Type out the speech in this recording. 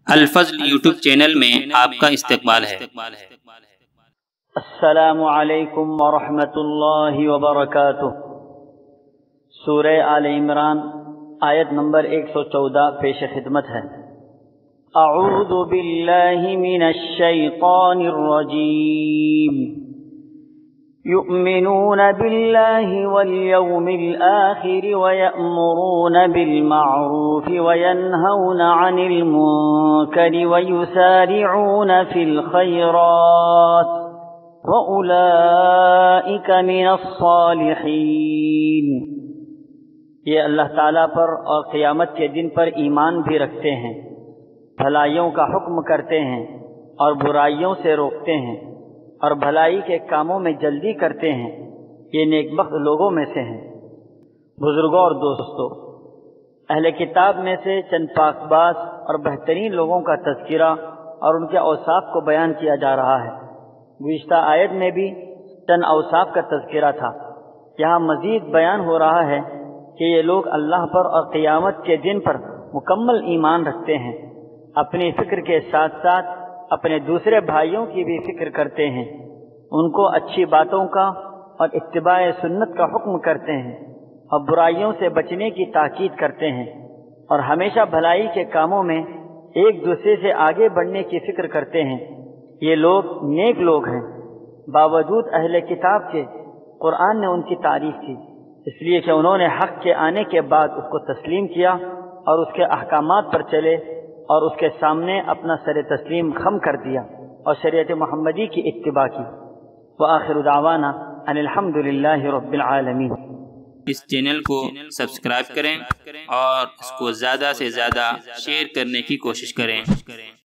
الفضل YouTube channel میں آپ کا استقبال ہے۔ السلام علیکم ورحمۃ اللہ وبرکاتہ۔ سورہ آل عمران آیت نمبر 114 پیش خدمت ہے۔ اعوذ باللہ من الشیطان الرجیم۔ يؤمنون بالله واليوم الآخر ويأمرون بالمعروف وينهون عن المنكر ويسارعون في الخيرات وأولئك من الصالحين۔ یہ اللہ تعالیٰ پر اور قیامت کے دن پر ایمان بھی رکھتے ہیں، بھلائیوں کا حکم کرتے ہیں اور برائیوں سے روکتے ہیں، اور بھلائی کے کاموں میں جلدی کرتے ہیں، یہ نیک بخت لوگوں میں سے ہیں۔ بزرگوں اور دوستوں، اہل کتاب میں سے چند پاک باز اور بہترین لوگوں کا تذکرہ اور ان کے اوصاف کو بیان کیا جا رہا ہے۔ گزشتہ آیت میں بھی چند اوصاف کا تذکرہ تھا، یہاں مزید بیان ہو رہا ہے کہ یہ لوگ اللہ پر اور قیامت کے دن پر مکمل ایمان رکھتے ہیں، اپنی فکر کے ساتھ ساتھ اپنے دوسرے بھائیوں کی بھی فکر کرتے ہیں، ان کو اچھی باتوں کا اور اتباع سنت کا حکم کرتے ہیں، اور برائیوں سے بچنے کی تاکید کرتے ہیں، اور ہمیشہ بھلائی کے کاموں میں ایک دوسرے سے آگے بڑھنے کی فکر کرتے ہیں۔ یہ لوگ نیک لوگ ہیں۔ باوجود اہل کتاب کے قرآن نے ان کی تعریف کی، اس لیے کہ انہوں نے حق کے آنے کے بعد اس کو تسلیم کیا اور اس کے احکامات پر چلے اور اس کے سامنے اپنا سر تسلیم خم کر دیا اور شریعت محمدی کی اتباع کی۔ وآخر دعوانا ان الحمد للہ رب العالمین۔ اس چینل کو سبسکرائب کریں اور اس کو زیادہ سے زیادہ شیئر کرنے کی کوشش کریں۔